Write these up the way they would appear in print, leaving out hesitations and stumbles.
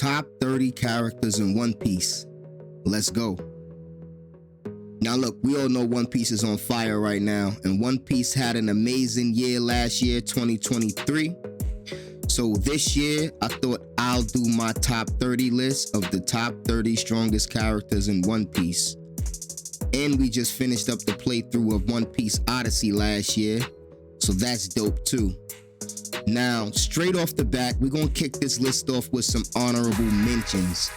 top 30 characters in One Piece. Let's go. Now look, we all know One Piece is on fire right now, and One Piece had an amazing year last year, 2023. So this year, I thought I'll do my top 30 list of the top 30 strongest characters in One Piece. And we just finished up the playthrough of One Piece Odyssey last year, so that's dope too. Now, straight off the bat, we're gonna kick this list off with some honorable mentions.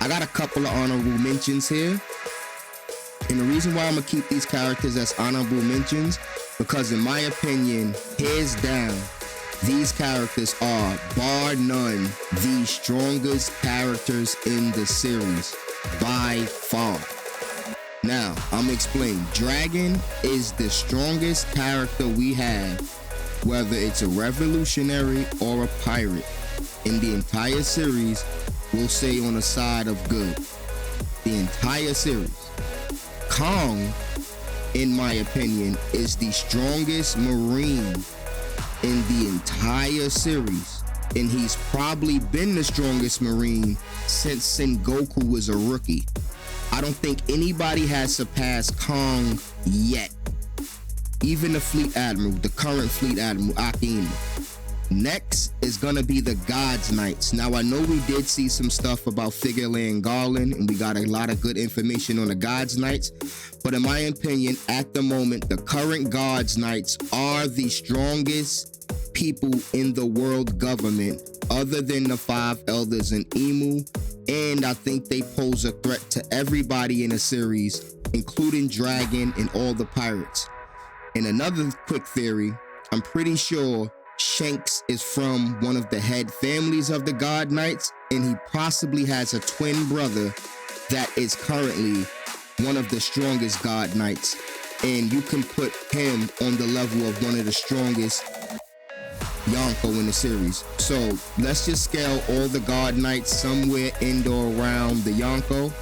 I got a couple of honorable mentions here. And the reason why I'm gonna keep these characters as honorable mentions, because in my opinion, hands down, these characters are, bar none, the strongest characters in the series, by far. Now, I'm gonna explain. Dragon is the strongest character we have, whether it's a revolutionary or a pirate. In the entire series, we'll say on the side of good. The entire series. Kong, in my opinion, is the strongest Marine in the entire series. And he's probably been the strongest Marine since Sengoku was a rookie. I don't think anybody has surpassed Kong yet. Even the Fleet Admiral, the current Fleet Admiral, Akima. Next is gonna be the God's Knights. Now I know we did see some stuff about Figureland Garland, and we got a lot of good information on the God's Knights, but in my opinion, at the moment, the current God's Knights are the strongest people in the world government, other than the 5 elders and Imu, and I think they pose a threat to everybody in the series, including Dragon and all the pirates. And another quick theory, I'm pretty sure Shanks is from one of the head families of the God Knights, and he possibly has a twin brother that is currently one of the strongest God Knights, and you can put him on the level of one of the strongest Yonko in the series. So let's just scale all the God Knights somewhere in or around the Yonko,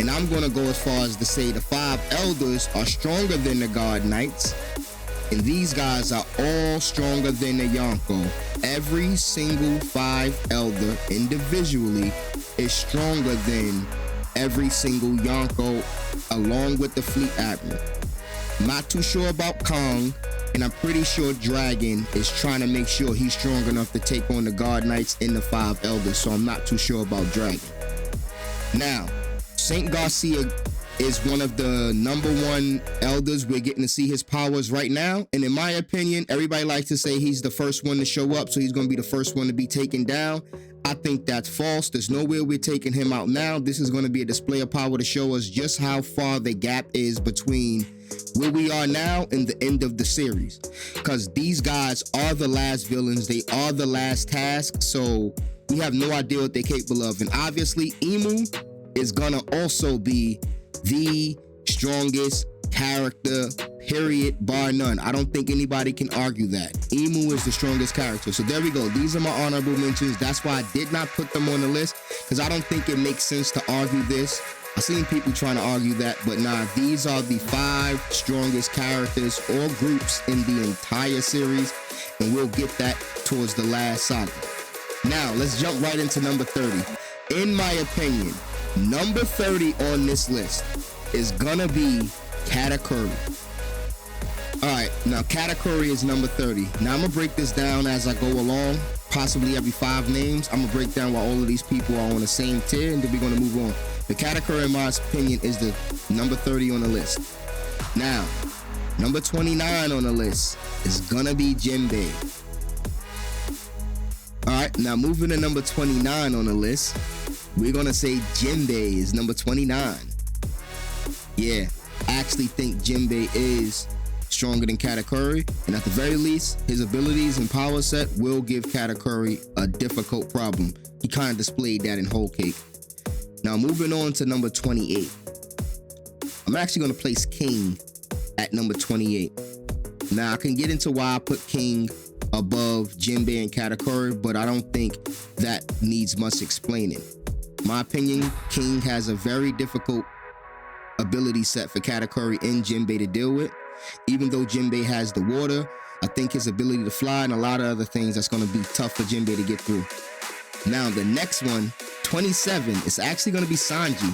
and I'm gonna go as far as to say the 5 elders are stronger than the God Knights. And these guys are all stronger than the Yonko. Every single 5 elder individually is stronger than every single Yonko, along with the Fleet Admiral. I'm not too sure about Kong, and I'm pretty sure Dragon is trying to make sure he's strong enough to take on the God Knights and the 5 elders, so I'm not too sure about Dragon. Now, Saint Garcia is one of the #1 elders. We're getting to see his powers right now, and in my opinion, everybody likes to say he's the first one to show up, so he's going to be the first one to be taken down. I think that's false. There's no way we're taking him out now. This is going to be a display of power to show us just how far the gap is between where we are now and the end of the series, because these guys are the last villains. They are the last task, so we have no idea what they're capable of. And obviously Imu is gonna also be the strongest character, period, bar none. I don't think anybody can argue that. Imu is the strongest character. So there we go. These are my honorable mentions. That's why I did not put them on the list, because I don't think it makes sense to argue this. I've seen people trying to argue that, but nah, these are the 5 strongest characters or groups in the entire series, and we'll get that towards the last saga. Now, let's jump right into number 30. In my opinion, number 30 on this list is gonna be Katakuri. Alright, now Katakuri is number 30. Now I'm gonna break this down as I go along, possibly every 5 names. I'm gonna break down why all of these people are on the same tier, and then we're gonna move on. The Katakuri, in my opinion, is the number 30 on the list. Now, number 29 on the list is gonna be Jinbei. Alright, now moving to number 29 on the list, we're gonna say Jinbei is number 29. Yeah, I actually think Jinbei is stronger than Katakuri, and at the very least, his abilities and power set will give Katakuri a difficult problem. He kind of displayed that in Whole Cake. Now moving on to number 28. I'm actually gonna place King at number 28. Now I can get into why I put King above Jinbei and Katakuri, but I don't think that needs much explaining. My opinion, King has a very difficult ability set for Katakuri and Jinbei to deal with. Even though Jinbei has the water, I think his ability to fly and a lot of other things that's going to be tough for Jinbei to get through. Now the next one, 27, is actually going to be Sanji.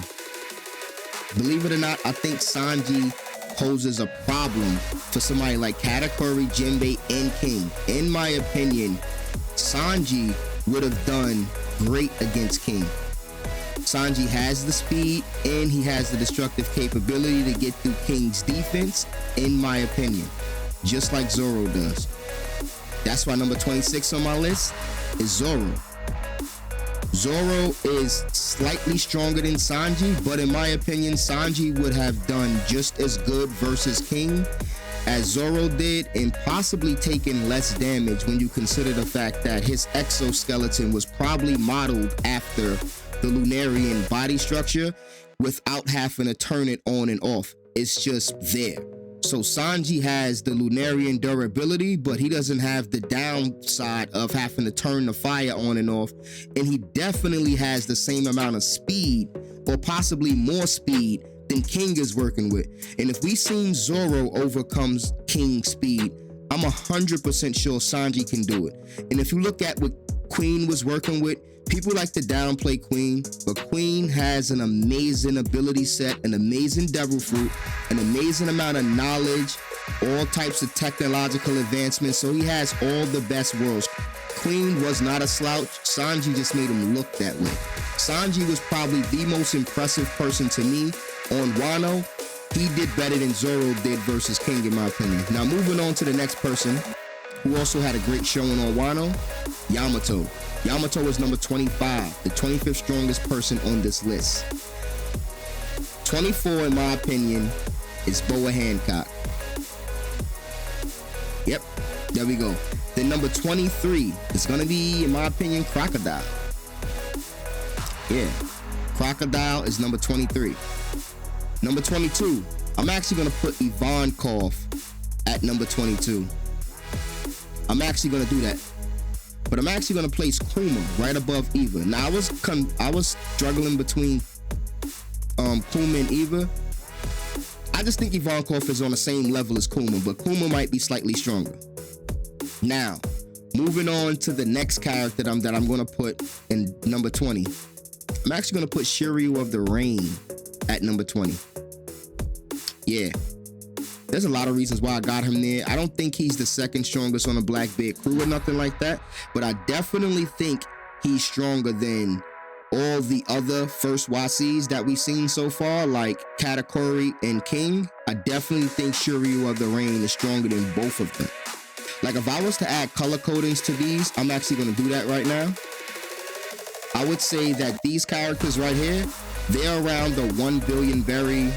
Believe it or not, I think Sanji poses a problem for somebody like Katakuri, Jinbei, and King. In my opinion, Sanji would have done great against King. Sanji has the speed and he has the destructive capability to get through King's defense, in my opinion, just like Zoro does. That's why number 26 on my list is Zoro. Zoro is slightly stronger than Sanji, but in my opinion, Sanji would have done just as good versus King as Zoro did, and possibly taken less damage when you consider the fact that his exoskeleton was probably modeled after the Lunarian body structure without having to turn it on and off. It's just there. So Sanji has the Lunarian durability, but he doesn't have the downside of having to turn the fire on and off. And he definitely has the same amount of speed, or possibly more speed, than King is working with. And if we seen Zoro overcomes King's speed, I'm 100% sure Sanji can do it. And if you look at what Queen was working with, people like to downplay Queen, but Queen has an amazing ability set, an amazing devil fruit, an amazing amount of knowledge, all types of technological advancements, so he has all the best worlds. Queen was not a slouch. Sanji just made him look that way. Sanji was probably the most impressive person to me on Wano. He did better than Zoro did versus King, in my opinion. Now moving on to the next person who also had a great showing on Wano, Yamato. Yamato is number 25, the 25th strongest person on this list. 24, in my opinion, is Boa Hancock. Yep, there we go. Then number 23 is gonna be, in my opinion, Crocodile. Yeah, Crocodile is number 23. Number 22, I'm actually gonna put Ivankov at number 22. I'm actually gonna do that. But I'm actually gonna place Kuma right above Eva. Now I was struggling between Kuma and Eva. I just think Ivankov is on the same level as Kuma, but Kuma might be slightly stronger. Now, moving on to the next character that I'm gonna put in number 20. I'm actually gonna put Shiryu of the Rain at number 20. Yeah. There's a lot of reasons why I got him there. I don't think he's the second strongest on the Blackbeard crew or nothing like that, but I definitely think he's stronger than all the other first YCs that we've seen so far, like Katakuri and King. I definitely think Shiryu of the Rain is stronger than both of them. Like if I was to add color codings to these, I'm actually gonna do that right now. I would say that these characters right here, they're around the 1 billion berry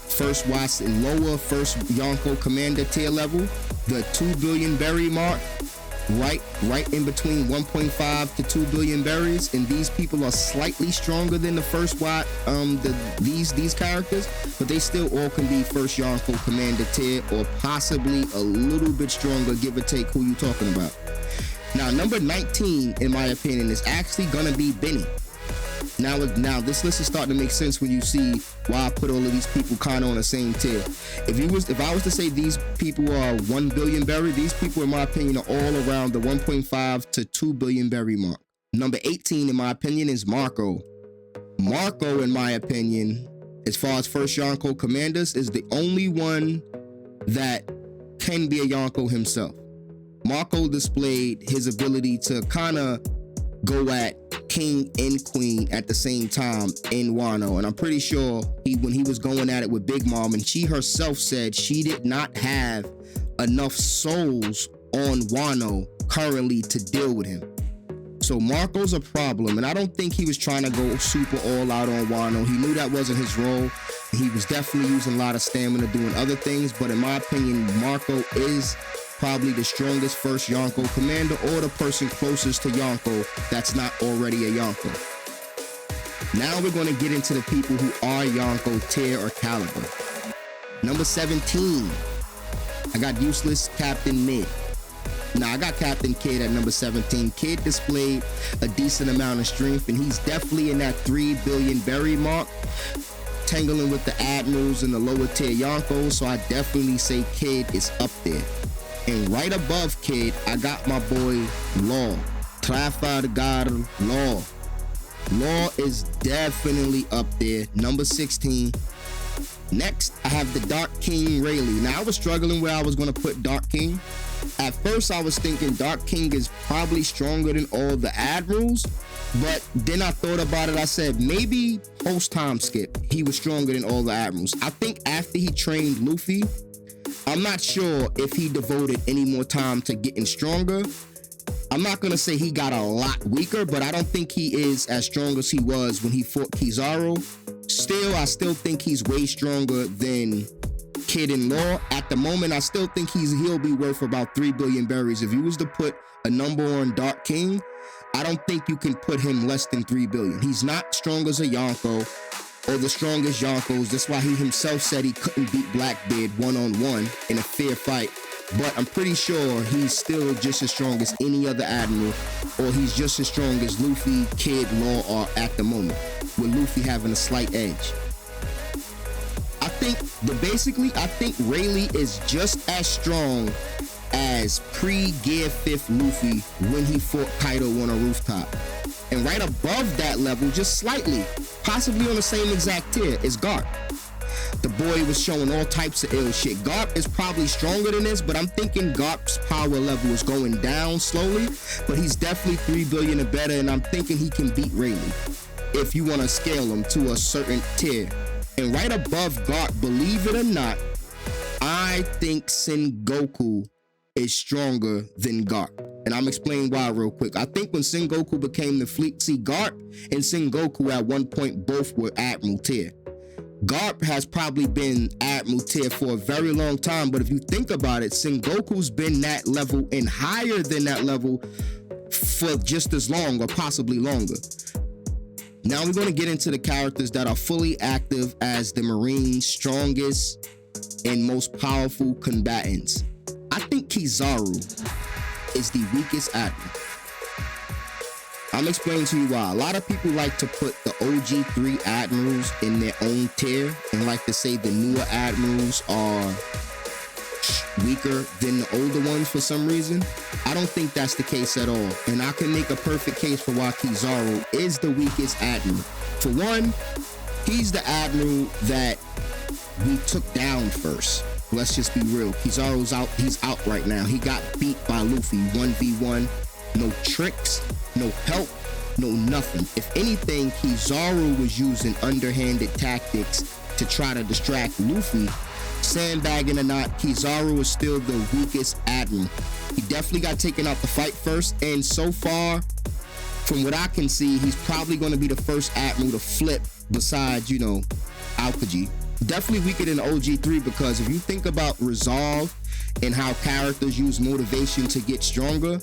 first Watts and lower first Yonko commander tier level, the 2 billion berry mark, right in between 1.5 to 2 billion berries, and these people are slightly stronger than the first Watt, these characters, but they still all can be first Yonko commander tier, or possibly a little bit stronger, give or take who you talking about. Now number 19, in my opinion, is actually gonna be Benny. Now this list is starting to make sense when you see why I put all of these people kind of on the same tier. If I was to say these people are 1 billion berry, these people, in my opinion, are all around the 1.5 to 2 billion berry mark. Number 18, in my opinion, is Marco. Marco, in my opinion, as far as first Yonko commanders, is the only one that can be a Yonko himself. Marco displayed his ability to kind of go at King and Queen at the same time in Wano, and I'm pretty sure when he was going at it with Big Mom, and she herself said she did not have enough souls on Wano currently to deal with him. So Marco's a problem, and I don't think he was trying to go super all out on Wano. He knew that wasn't his role. He was definitely using a lot of stamina doing other things, but in my opinion, Marco is probably the strongest first Yonko commander, or the person closest to Yonko that's not already a Yonko. Now we're going to get into the people who are Yonko tier or caliber. Number 17, I got useless Captain Mid. Now I got Captain Kid at number 17. Kid displayed a decent amount of strength, and he's definitely in that 3 billion berry mark, tangling with the admirals and the lower tier Yonkos, so I definitely say Kid is up there. And right above Kid, I got my boy Law. Trafalgar Law. Law is definitely up there, number 16. Next, I have the Dark King Rayleigh. Now, I was struggling where I was going to put Dark King. At first, I was thinking Dark King is probably stronger than all the Admirals, but then I thought about it. I said, maybe post-time skip, he was stronger than all the Admirals. I think after he trained Luffy, I'm not sure if he devoted any more time to getting stronger. I'm not going to say he got a lot weaker, but I don't think he is as strong as he was when he fought Kizaru. Still, I still think he's way stronger than Kid in Law. At the moment, I still think he'll be worth about 3 billion berries. If you was to put a number on Dark King, I don't think you can put him less than 3 billion. He's not strong as a Yonko or the strongest Yonkos. That's why he himself said he couldn't beat Blackbeard one-on-one in a fair fight. But I'm pretty sure he's still just as strong as any other Admiral, or he's just as strong as Luffy, Kid, Law are at the moment, with Luffy having a slight edge. I think Rayleigh is just as strong as pre-Gear 5th Luffy when he fought Kaido on a rooftop. And right above that level, just slightly, possibly on the same exact tier, is Garp. The boy was showing all types of ill shit. Garp is probably stronger than this, but I'm thinking Garp's power level is going down slowly, but he's definitely 3 billion or better, and I'm thinking he can beat Rayleigh if you want to scale him to a certain tier. And right above Garp, believe it or not, I think Sengoku is stronger than Garp. And I'm explaining why real quick. I think when Sengoku became the fleet, see, Garp and Sengoku at one point both were Admiral tier. Garp has probably been Admiral tier for a very long time, but if you think about it, Sengoku's been that level and higher than that level for just as long or possibly longer. Now we're going to get into the characters that are fully active as the Marine's strongest and most powerful combatants. I think Kizaru is the weakest Admiral. I'm explaining to you why. A lot of people like to put the OG 3 Admirals in their own tier and like to say the newer Admirals are weaker than the older ones for some reason. I don't think that's the case at all. And I can make a perfect case for why Kizaru is the weakest Admiral. For one, he's the Admiral that we took down first. Let's just be real. Kizaru's out. He's out right now. He got beat by Luffy 1v1. No tricks, no help, no nothing. If anything, Kizaru was using underhanded tactics to try to distract Luffy. Sandbagging or not, Kizaru is still the weakest Admiral. He definitely got taken out the fight first, and so far, from what I can see, he's probably going to be the first Admiral to flip besides, Aokiji. Definitely weaker than OG3, because if you think about resolve and how characters use motivation to get stronger,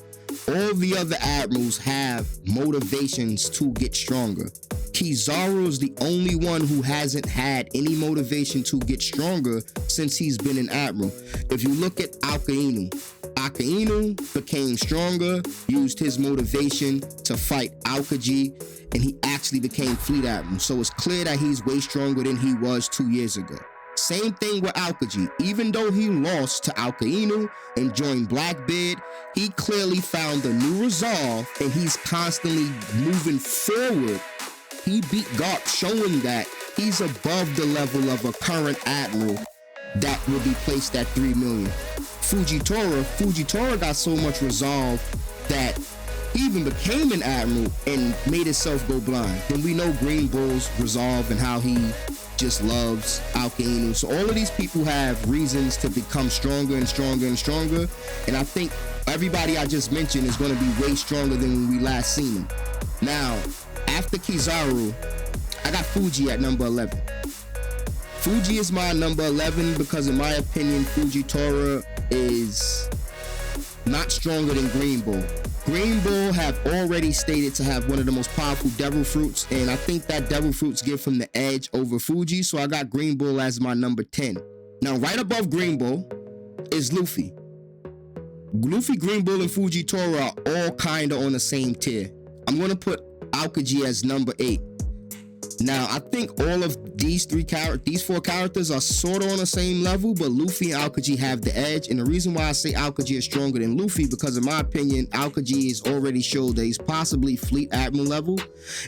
all the other Admirals have motivations to get stronger. Kizaru is the only one who hasn't had any motivation to get stronger since he's been an Admiral. If you look at Akainu became stronger, used his motivation to fight Aokiji, and he actually became Fleet Admiral. So it's clear that he's way stronger than he was 2 years ago. Same thing with Aokiji. Even though he lost to Akainu and joined Blackbeard, he clearly found a new resolve and he's constantly moving forward. He beat Garp, showing that he's above the level of a current Admiral that will be placed at 3 million. Fujitora got so much resolve that he even became an Admiral and made himself go blind. Then we know Green Bull's resolve and how he just loves Akainu. So all of these people have reasons to become stronger and stronger and stronger. And I think everybody I just mentioned is going to be way stronger than when we last seen him. Now, after Kizaru, I got Fuji at number 11. Fuji is my number 11 because in my opinion, Fujitora is not stronger than Green Bull. Green Bull have already stated to have one of the most powerful devil fruits, and I think that devil fruits give him the edge over Fuji, so I got Green Bull as my number 10. Now, right above Green Bull is Luffy. Luffy, Green Bull, and Fujitora are all kinda on the same tier. I'm gonna put Aokiji as number 8. Now, I think all of these four characters are sort of on the same level, but Luffy and Aokiji have the edge. And the reason why I say Aokiji is stronger than Luffy, because in my opinion, Aokiji has already showed that he's possibly Fleet Admiral level.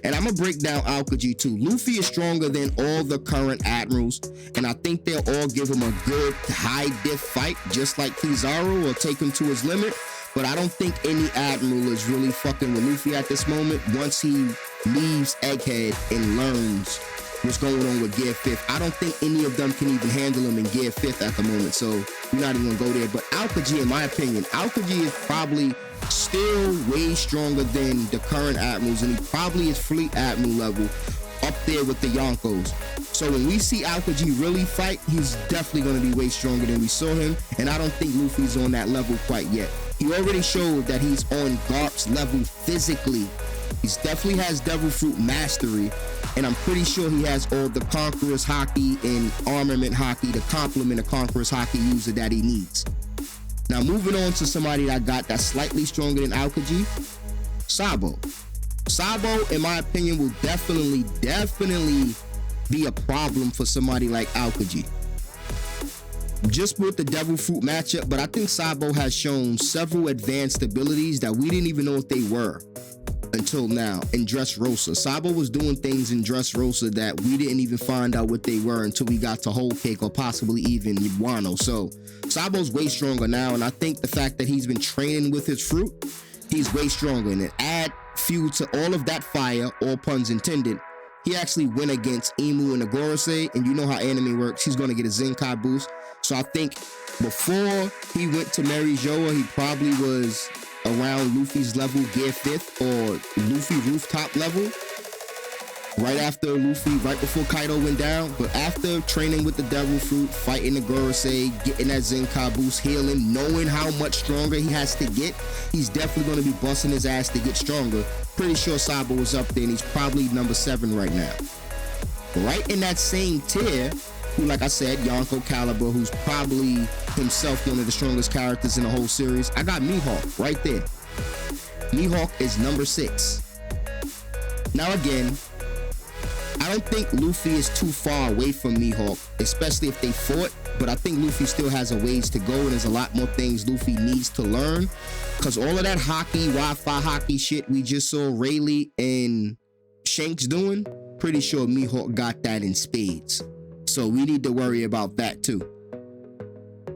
And I'm gonna break down Aokiji too. Luffy is stronger than all the current admirals, and I think they'll all give him a good high diff fight, just like Kizaru, or take him to his limit. But I don't think any admiral is really fucking with Luffy at this moment once he leaves Egghead and learns what's going on with Gear 5th. I don't think any of them can even handle him in Gear 5th at the moment, so we're not even gonna go there. But Aokiji, in my opinion, Aokiji is probably still way stronger than the current admirals, and he probably is Fleet Admiral level, up there with the Yonkos. So when we see Aokiji really fight, he's definitely gonna be way stronger than we saw him, and I don't think Luffy's on that level quite yet. He already showed that he's on Garp's level physically. He definitely has Devil Fruit mastery, and I'm pretty sure he has all the Conqueror's Haki and Armament Haki to complement a Conqueror's Haki user that he needs. Now moving on to somebody that got that's slightly stronger than Aokiji, Sabo. Sabo, in my opinion, will definitely be a problem for somebody like Aokiji. Just with the Devil Fruit matchup, but I think Sabo has shown several advanced abilities that we didn't even know what they were until now in Dressrosa. Sabo was doing things in Dressrosa that we didn't even find out what they were until we got to Whole Cake, or possibly even Wano. So Sabo's way stronger now, and I think the fact that he's been training with his fruit, he's way stronger. And add fuel to all of that fire, all puns intended, he actually went against Imu and the Gorosei, and you know how anime works, he's gonna get a Zenkai boost. So I think before he went to Mary Joa, he probably was around Luffy's level, Gear 5th, or Luffy rooftop level. Right after Luffy, right before Kaido went down. But after training with the Devil Fruit, fighting the Gorosei, getting that Zenkai boost, healing, knowing how much stronger he has to get, he's definitely going to be busting his ass to get stronger. Pretty sure Sabo is up there, and he's probably number 7 right now. Right in that same tier, who, like I said, Yonko Caliber, who's probably himself one of the strongest characters in the whole series, I got Mihawk right there. Mihawk is number 6. Now again, I don't think Luffy is too far away from Mihawk, especially if they fought, but I think Luffy still has a ways to go, and there's a lot more things Luffy needs to learn, because all of that Haki, Wi-Fi Haki shit we just saw Rayleigh and Shanks doing, pretty sure Mihawk got that in spades. So we need to worry about that too.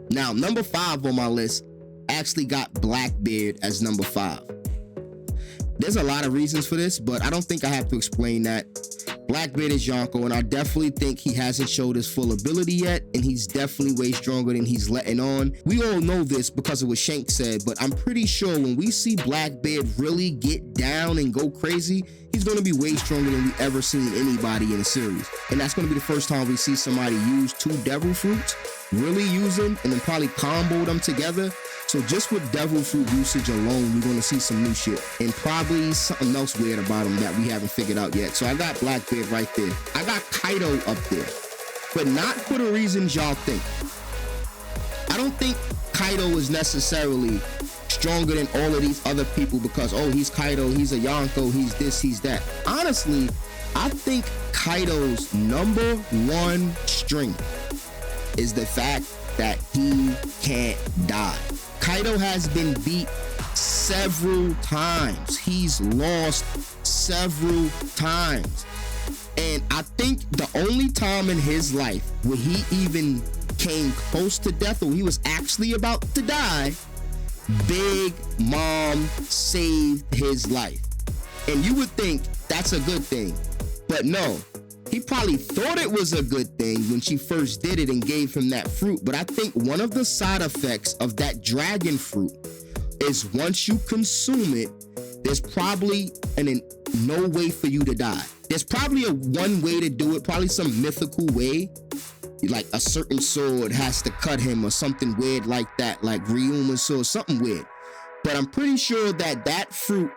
Now, number 5 on my list, actually got Blackbeard as number 5. There's a lot of reasons for this, but I don't think I have to explain that. Blackbeard is Yonko, and I definitely think he hasn't showed his full ability yet, and he's definitely way stronger than he's letting on. We all know this because of what Shanks said, but I'm pretty sure when we see Blackbeard really get down and go crazy, he's going to be way stronger than we ever seen anybody in a series. And that's going to be the first time we see somebody use 2 Devil Fruits, really use them, and then probably combo them together. So just with Devil Fruit usage alone, we're going to see some new shit, and probably something else weird about him that we haven't figured out yet. So I got Blackbeard right there. I got Kaido up there, but not for the reasons y'all think. I don't think Kaido is necessarily stronger than all of these other people because, oh, he's Kaido, he's a Yonko, he's this, he's that. Honestly, I think Kaido's number 1 strength is the fact that he can't die. Kaido has been beat several times. He's lost several times. And I think the only time in his life where he even came close to death, or he was actually about to die, Big Mom saved his life. And you would think that's a good thing, but no. He probably thought it was a good thing when she first did it and gave him that fruit, but I think one of the side effects of that dragon fruit is once you consume it, there's probably no way for you to die. There's probably one way to do it, probably some mythical way, like a certain sword has to cut him or something weird like that, like Ryuma's sword, something weird. But I'm pretty sure that fruit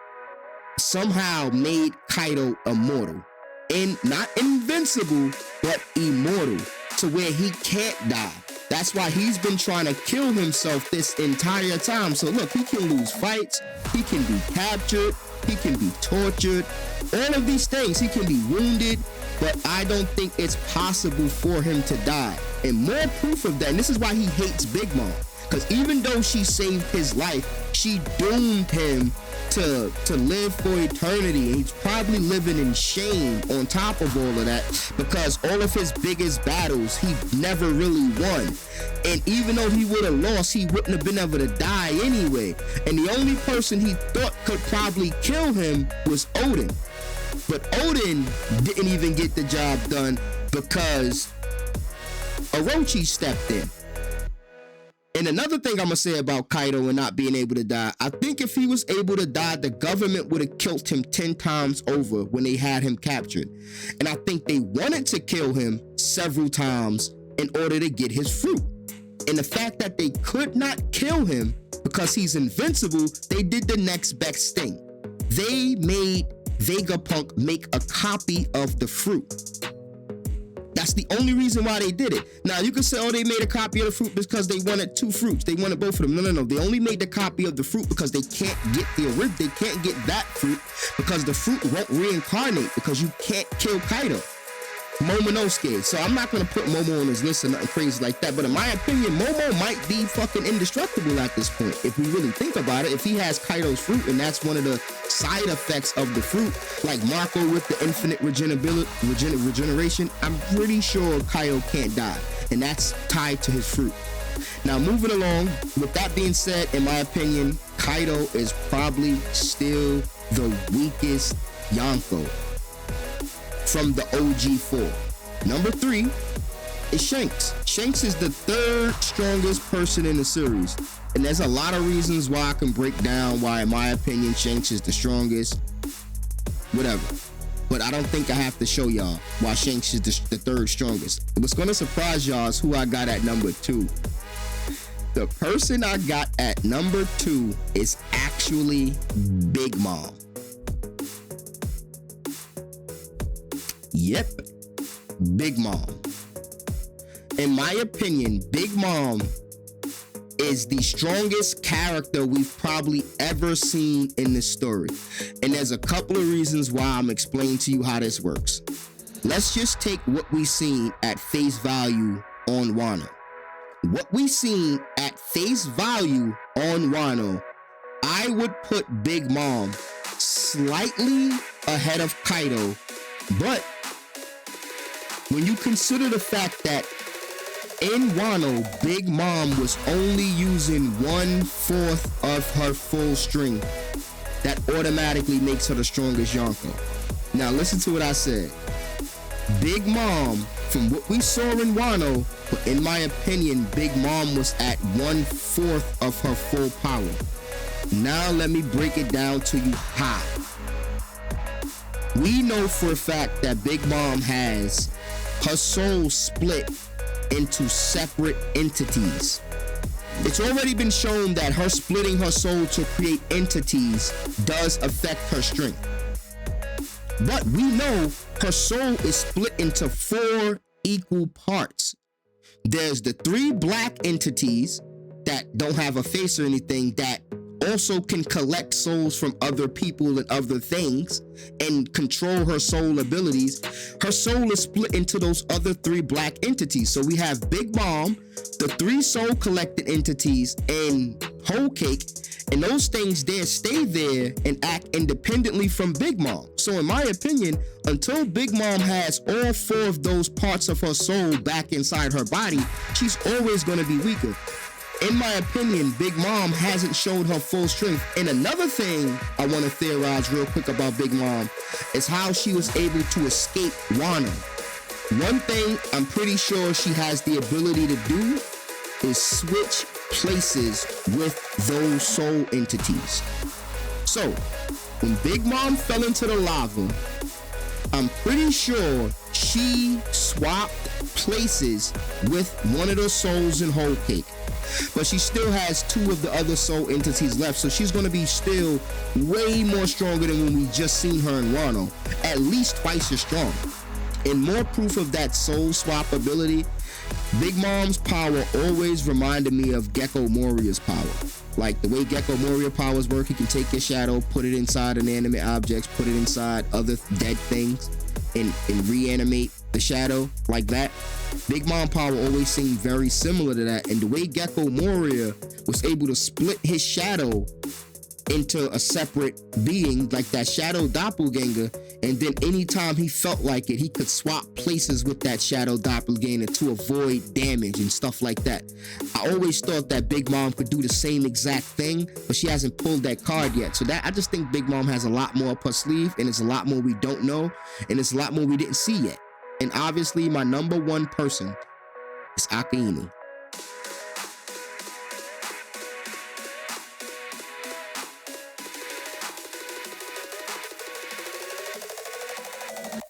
somehow made Kaido immortal. And not invincible, but immortal, to where he can't die. That's why he's been trying to kill himself this entire time. So look, he can lose fights, he can be captured, he can be tortured, all of these things. He can be wounded, but I don't think it's possible for him to die. And more proof of that, and this is why he hates Big Mom, because even though she saved his life, she doomed him to live for eternity. And he's probably living in shame on top of all of that, because all of his biggest battles he never really won. And even though he would have lost, he wouldn't have been able to die anyway. And the only person he thought could probably kill him was Odin. But Odin didn't even get the job done because Orochi stepped in. And another thing I'm gonna say about Kaido and not being able to die, I think if he was able to die, the government would have killed him 10 times over when they had him captured. And I think they wanted to kill him several times in order to get his fruit. And the fact that they could not kill him because he's invincible, they did the next best thing. They made Vegapunk make a copy of the fruit. That's the only reason why they did it. Now, you can say, oh, they made a copy of the fruit because they wanted 2 fruits. They wanted both of them. No. They only made the copy of the fruit because they can't get they can't get that fruit because the fruit won't reincarnate because you can't kill Kaido. Momonosuke. So I'm not going to put Momo on his list or nothing crazy like that. But in my opinion, Momo might be fucking indestructible at this point. If we really think about it, if he has Kaido's fruit and that's one of the side effects of the fruit, like Marco with the infinite regeneration, I'm pretty sure Kaido can't die. And that's tied to his fruit. Now, moving along, with that being said, in my opinion, Kaido is probably still the weakest Yonko from the OG4. Number 3 is Shanks. Shanks is the 3rd strongest person in the series. And there's a lot of reasons why I can break down why, in my opinion, Shanks is the strongest. Whatever. But I don't think I have to show y'all why Shanks is the 3rd strongest. What's going to surprise y'all is who I got at number 2. The person I got at number 2 is actually Big Mom. Yep, Big Mom. In my opinion, Big Mom is the strongest character we've probably ever seen in this story. And there's a couple of reasons why I'm explaining to you how this works. Let's just take what we seen at face value on Wano. What we seen at face value on Wano, I would put Big Mom slightly ahead of Kaido, but when you consider the fact that in Wano, Big Mom was only using 1/4 of her full strength, that automatically makes her the strongest Yonko. Now listen to what I said. Big Mom, from what we saw in Wano, but in my opinion, Big Mom was at 1/4 of her full power. Now let me break it down to you how. We know for a fact that Big Mom has her soul split into separate entities. It's already been shown that her splitting her soul to create entities does affect her strength. But we know her soul is split into 4 equal parts. There's the 3 black entities that don't have a face or anything that also can collect souls from other people and other things and control her soul abilities. Her soul is split into those other 3 black entities. So we have Big Mom, the 3 soul collected entities, and Whole Cake, and those things there stay there and act independently from Big Mom. So in my opinion, until Big Mom has all 4 of those parts of her soul back inside her body, she's always going to be weaker. In my opinion, Big Mom hasn't showed her full strength. And another thing I want to theorize real quick about Big Mom is how she was able to escape Wano. One thing I'm pretty sure she has the ability to do is switch places with those soul entities. So, when Big Mom fell into the lava, I'm pretty sure she swapped places with one of the souls in Whole Cake. But she still has 2 of the other soul entities left, so she's going to be still way more stronger than when we just seen her in Wano, at least twice as strong. And more proof of that soul swap ability Big Mom's power always reminded me of Gecko Moria's power. Like the way Gecko Moria powers work, he can take your shadow, put it inside inanimate objects, put it inside other dead things, and reanimate the shadow like that. Big Mom power always seemed very similar to that, and the way Gecko Moria was able to split his shadow into a separate being, like that shadow doppelganger, and then anytime he felt like it, he could swap places with that shadow doppelganger to avoid damage and stuff like that. I always thought that Big Mom could do the same exact thing, but she hasn't pulled that card yet. So that, I just think Big Mom has a lot more up her sleeve, and it's a lot more we don't know, and it's a lot more we didn't see yet. And obviously my number one person is Akainu.